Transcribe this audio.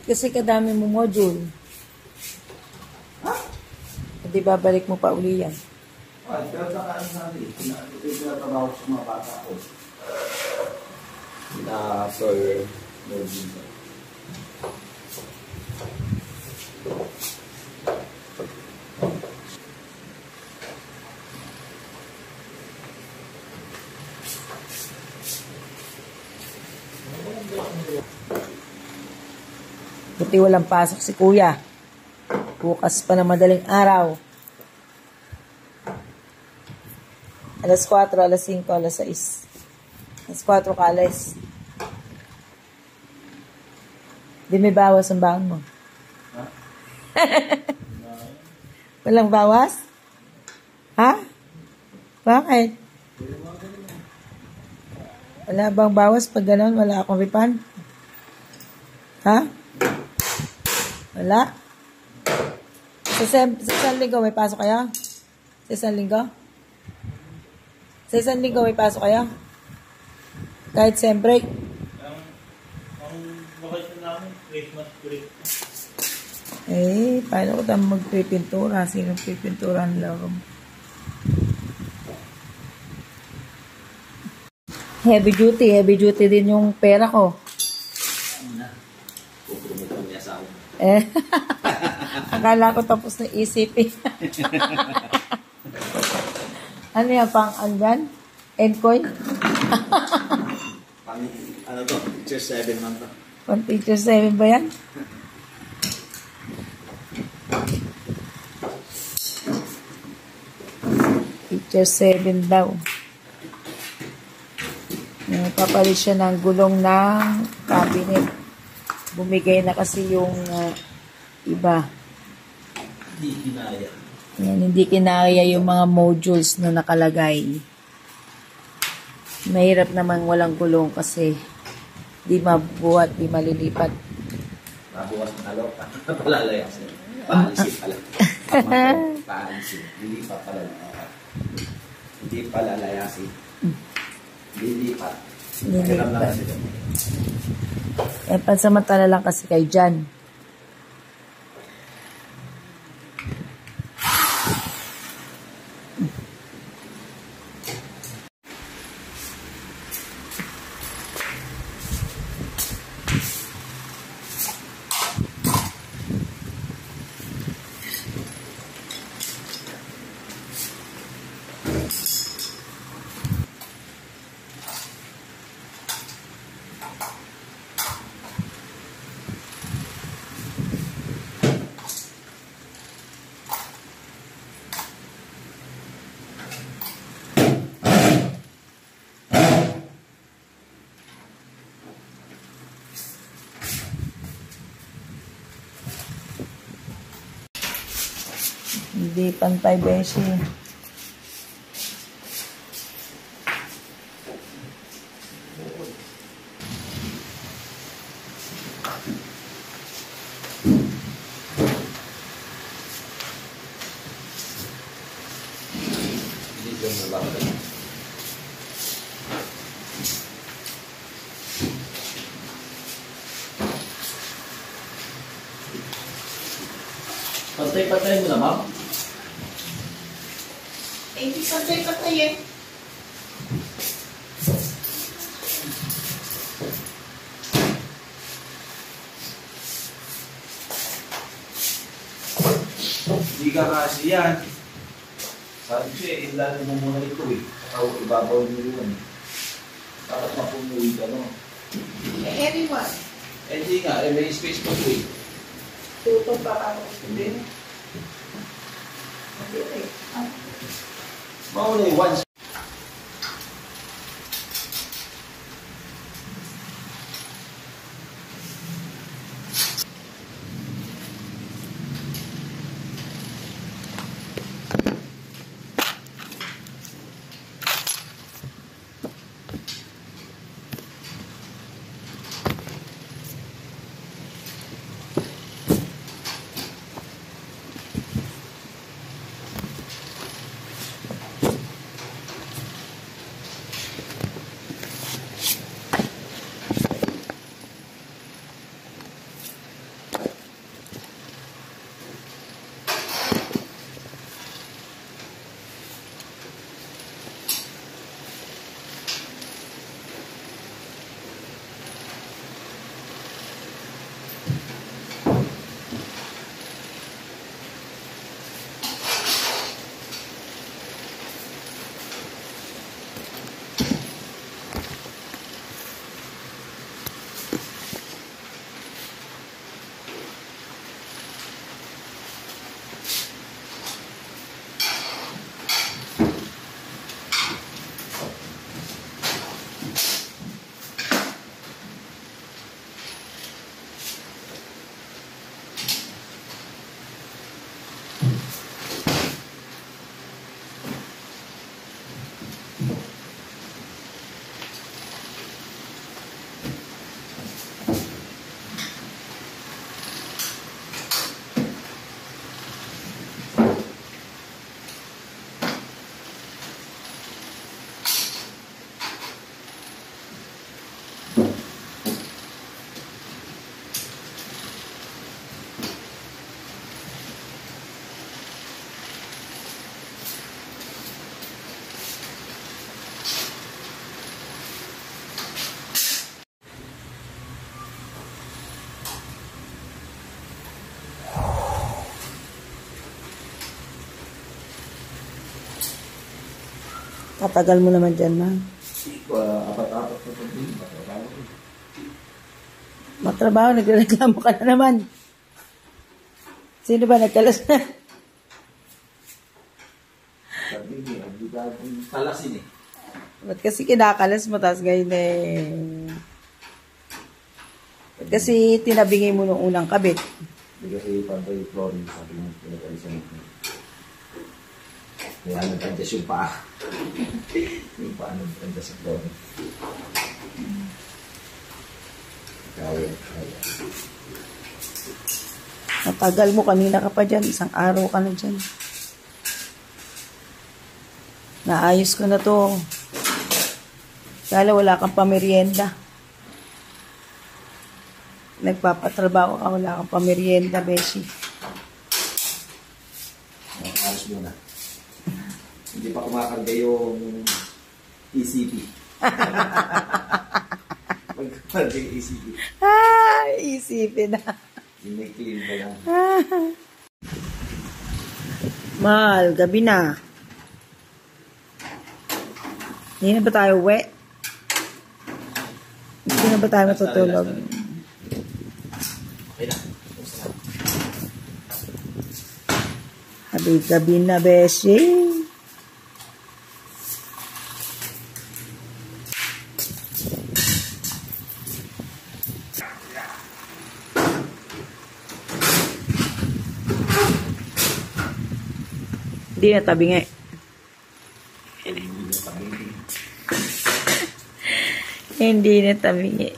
Kasi kadami mo module. Ha? Hindi babalik mo pa uli yan. Pero nakaan sa akin. Pinatrabaho sa mga bata ko. Sir module. Buti walang pasok si kuya. Bukas pa na madaling araw. Alas 4, alas 5, alas 6. Alas 4 ka alas. Di may bawas ang baon mo. Ha? Walang bawas? Ha? Bakit? Wala bang bawas pag gano'n? Wala akong refund? Ha? Wala? Sa isang linggo may pasok kayo? Sa isang linggo? Sa isang linggo may pasok kayo? Kahit sem break? Ang bakasyon namin, Christmas break. Paano ko tayo magpipintura? Sinong pipintura ang laro mo? Heavy duty din yung pera ko. Pupromote niya sa akin. Akala ko tapos na isipin. Ano yan? Pang andyan? Endcoin? Pang, ano to? Teacher 7 man to. Pang teacher 7 ba yan? Teacher 7 daw. Papalit siya ng gulong ng cabinet. Bumigay na kasi yung iba. Hindi kinaya. Yan, hindi kinaya yung mga modules na nakalagay. Mahirap naman walang gulong kasi di mabuhat, di malilipat. Mabukas ng alok. Palalayasin. Paalisin pala. Paalisin. Lilipat pala. Hindi palalayasin. Lilipat. Lilipat. Pansamantala lang kasi kay Jan. Hindi pantay beshi. Hindi ko nababalik. Pantay-pantay mo na, ma'am? Hindi pantay-pantay eh. Hindi ka kasi yan. Sabi ko eh, ilalim mo muna ito eh. Saka ibabaw mo yun. Dapat mapunuwi ka, no? Everyone. Eh, hindi nga. Eh, may space pa ito eh. Tutong pa ako. Hindi. Hindi eh. Mauna eh, once. Tatagal mo naman dyan, ma. Apat-apat na pag-ibig. Matrabaho, nagreklamo ka na naman. Sino ba nagkalas na? Sabi niya, hindi ka talasin eh. Ba't kasi kinakalas mo, tapos ngayon ba't kasi tinabingin mo nung unang kabit? Hindi kasi pantay flooring, sabi niya, pinagalisan mo. Kaya nagkandas yung paa. Yung paa nagkandas sa flooring. Kaya. Matagal mo, kanina ka pa dyan. Isang araw ka na dyan. Naayos ko na to. Kala wala kang pamerienda. Nagpapatrabaho ka, wala kang pamerienda, Beshi. Ayos mo na. Hindi pa kumakarga yung ECP. Pagkakarga yung ECP. Isipin na. Yung may clean ba lang. Mahal, gabi na. Hindi na ba tayo uwi? Hindi na ba tayo matutulog? Okay na. Gabi na, Beshi. Hindi na tabingi. Hindi na tabingi.